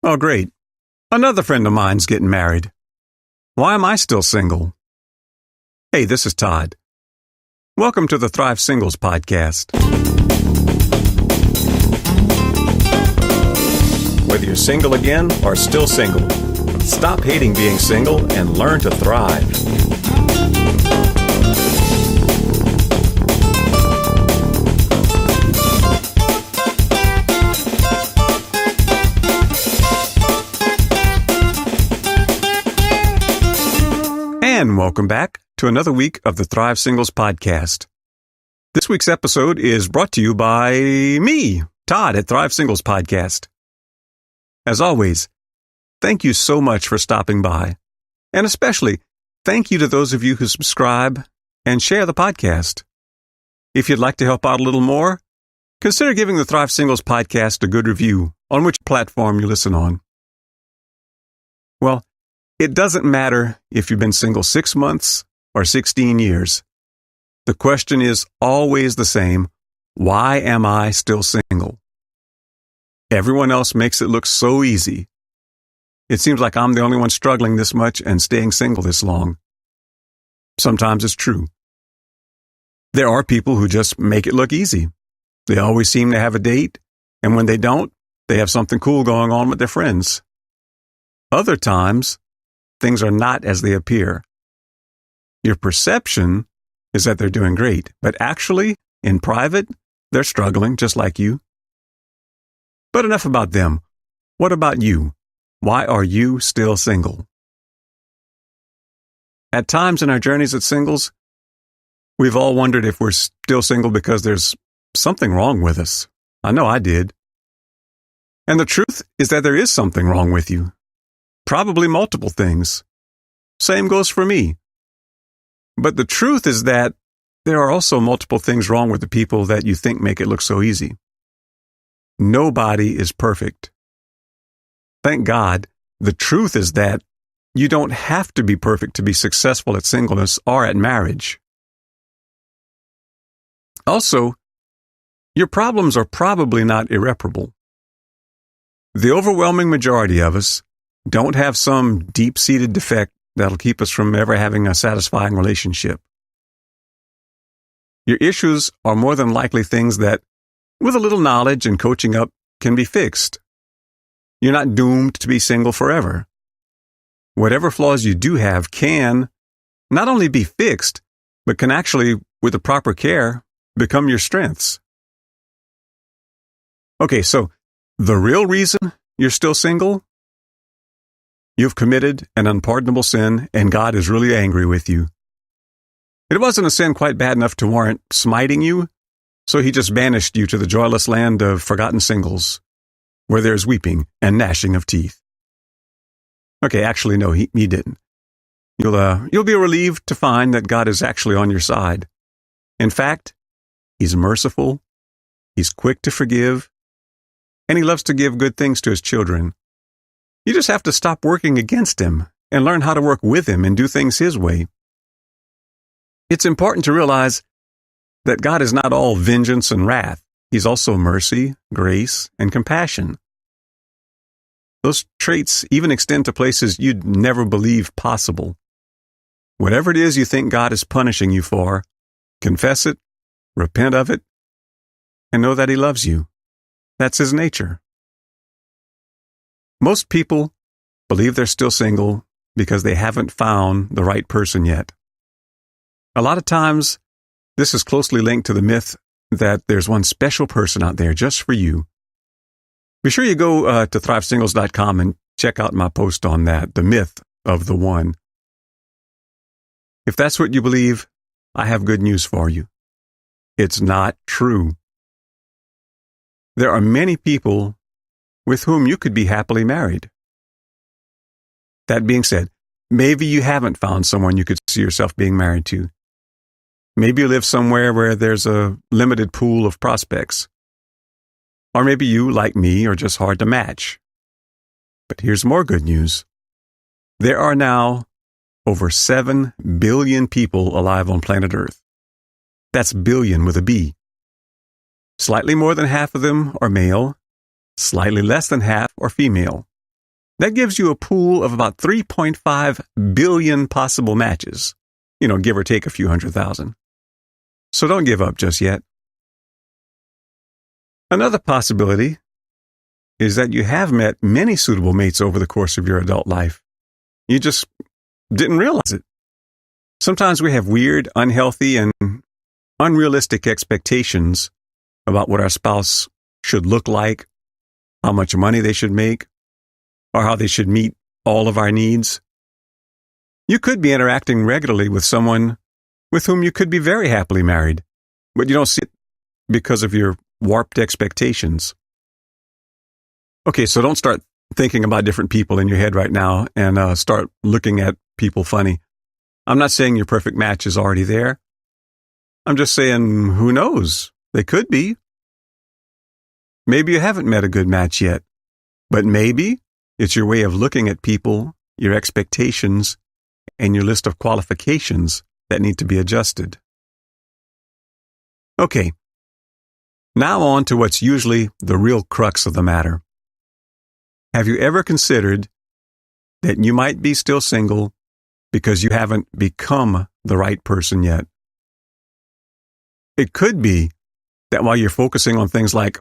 Oh, great. Another friend of mine's getting married. Why am I still single? Hey, this is Todd. Welcome to the Thrive Singles podcast. Whether you're single again or still single, stop hating being single and learn to thrive. And welcome back to another week of the Thrive Singles podcast. This week's episode is brought to you by me, Todd at Thrive Singles Podcast. As always, thank you so much for stopping by. And especially, thank you to those of you who subscribe and share the podcast. If you'd like to help out a little more, consider giving the Thrive Singles podcast a good review on which platform you listen on. Well, it doesn't matter if you've been single 6 months or 16 years. The question is always the same. Why am I still single? Everyone else makes it look so easy. It seems like I'm the only one struggling this much and staying single this long. Sometimes it's true. There are people who just make it look easy. They always seem to have a date, and when they don't, they have something cool going on with their friends. Other times, things are not as they appear. Your perception is that they're doing great, but actually, in private, they're struggling just like you. But enough about them. What about you? Why are you still single? At times in our journeys as singles, we've all wondered if we're still single because there's something wrong with us. I know I did. And the truth is that there is something wrong with you. Probably multiple things. Same goes for me. But the truth is that there are also multiple things wrong with the people that you think make it look so easy. Nobody is perfect. Thank God, the truth is that you don't have to be perfect to be successful at singleness or at marriage. Also, your problems are probably not irreparable. The overwhelming majority of us don't have some deep-seated defect that'll keep us from ever having a satisfying relationship. Your issues are more than likely things that, with a little knowledge and coaching up, can be fixed. You're not doomed to be single forever. Whatever flaws you do have can not only be fixed, but can actually, with the proper care, become your strengths. Okay, so the real reason you're still single? You've committed an unpardonable sin, and God is really angry with you. It wasn't a sin quite bad enough to warrant smiting you, so he just banished you to the joyless land of forgotten singles, where there's weeping and gnashing of teeth. Okay, actually, no, he didn't. You'll be relieved to find that God is actually on your side. In fact, He's merciful, He's quick to forgive, and He loves to give good things to His children. You just have to stop working against Him and learn how to work with Him and do things His way. It's important to realize that God is not all vengeance and wrath. He's also mercy, grace, and compassion. Those traits even extend to places you'd never believe possible. Whatever it is you think God is punishing you for, confess it, repent of it, and know that He loves you. That's His nature. Most people believe they're still single because they haven't found the right person yet. A lot of times, this is closely linked to the myth that there's one special person out there just for you. Be sure you go to thrivesingles.com and check out my post on that, the myth of the one. If that's what you believe, I have good news for you. It's not true. There are many people with whom you could be happily married. That being said, maybe you haven't found someone you could see yourself being married to. Maybe you live somewhere where there's a limited pool of prospects. Or maybe you, like me, are just hard to match. But here's more good news. There are now over 7 billion people alive on planet Earth. That's billion with a B. Slightly more than half of them are male, slightly less than half are female. That gives you a pool of about 3.5 billion possible matches, give or take a few 100,000. So don't give up just yet. Another possibility is that you have met many suitable mates over the course of your adult life. You just didn't realize it. Sometimes we have weird, unhealthy, and unrealistic expectations about what our spouse should look like, how much money they should make, or how they should meet all of our needs. You could be interacting regularly with someone with whom you could be very happily married, but you don't see it because of your warped expectations. Okay, so don't start thinking about different people in your head right now and start looking at people funny. I'm not saying your perfect match is already there. I'm just saying, who knows? They could be. Maybe you haven't met a good match yet, but maybe it's your way of looking at people, your expectations, and your list of qualifications that need to be adjusted. Okay, now on to what's usually the real crux of the matter. Have you ever considered that you might be still single because you haven't become the right person yet? It could be that while you're focusing on things like,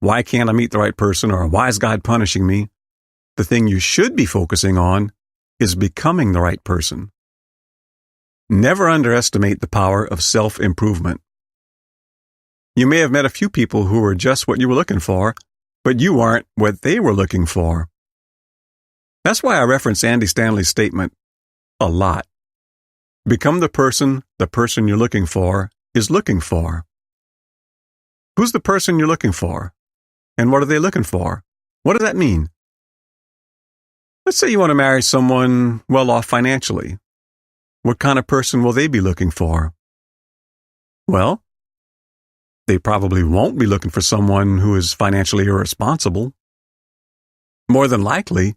why can't I meet the right person, or why is God punishing me, the thing you should be focusing on is becoming the right person. Never underestimate the power of self-improvement. You may have met a few people who were just what you were looking for, but you aren't what they were looking for. That's why I reference Andy Stanley's statement a lot. Become the person you're looking for is looking for. Who's the person you're looking for? And what are they looking for? What does that mean? Let's say you want to marry someone well off financially. What kind of person will they be looking for? Well, they probably won't be looking for someone who is financially irresponsible. More than likely,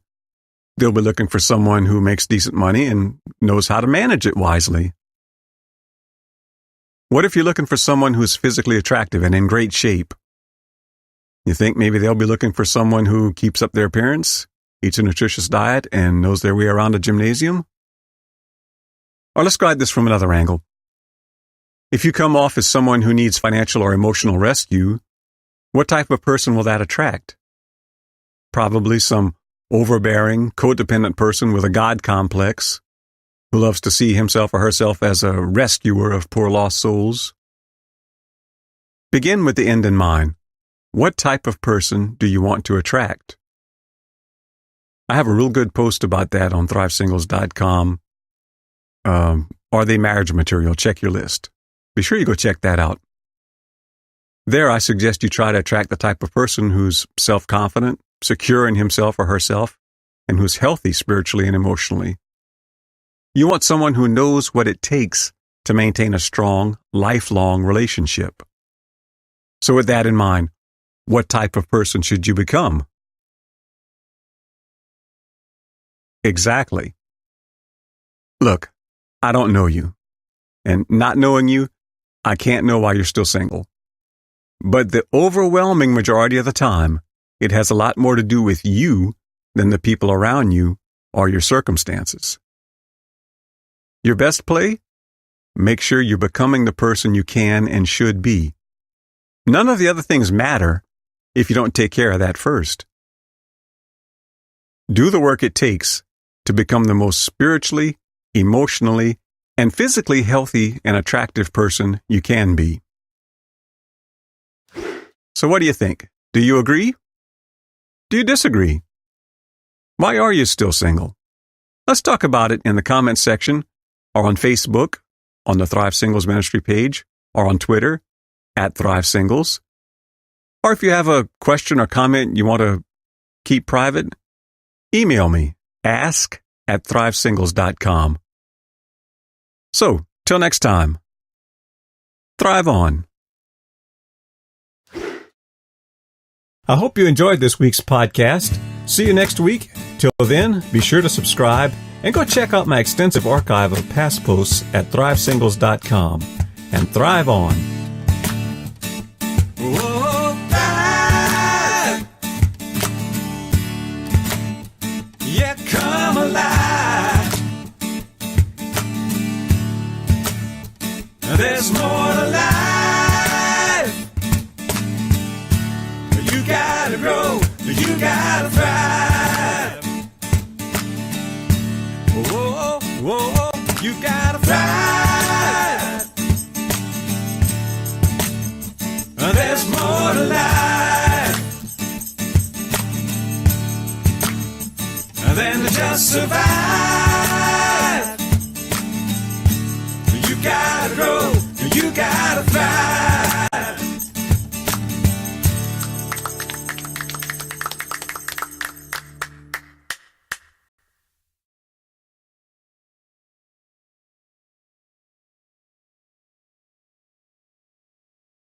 they'll be looking for someone who makes decent money and knows how to manage it wisely. What if you're looking for someone who's physically attractive and in great shape? You think maybe they'll be looking for someone who keeps up their appearance, eats a nutritious diet, and knows their way around a gymnasium? Or let's go at this from another angle. If you come off as someone who needs financial or emotional rescue, what type of person will that attract? Probably some overbearing, codependent person with a God complex who loves to see himself or herself as a rescuer of poor lost souls. Begin with the end in mind. What type of person do you want to attract? I have a real good post about that on thrivesingles.com. Are they marriage material? Check your list. Be sure you go check that out. There, I suggest you try to attract the type of person who's self-confident, secure in himself or herself, and who's healthy spiritually and emotionally. You want someone who knows what it takes to maintain a strong, lifelong relationship. So with that in mind, what type of person should you become? Exactly. Look, I don't know you. And not knowing you, I can't know why you're still single. But the overwhelming majority of the time, it has a lot more to do with you than the people around you or your circumstances. Your best play? Make sure you're becoming the person you can and should be. None of the other things matter if you don't take care of that first. Do the work it takes to become the most spiritually, emotionally, and physically healthy and attractive person you can be. So what do you think? Do you agree? Do you disagree? Why are you still single? Let's talk about it in the comments section, or on Facebook, on the Thrive Singles Ministry page, or on Twitter, @ThriveSingles. Or if you have a question or comment you want to keep private, email me, ask@thrivesingles.com. So, till next time, thrive on. I hope you enjoyed this week's podcast. See you next week. Till then, be sure to subscribe and go check out my extensive archive of past posts at thrivesingles.com. And thrive on. Whoa, thrive. to grow, you gotta thrive. Whoa, whoa, you gotta thrive. There's more to life than to just survive.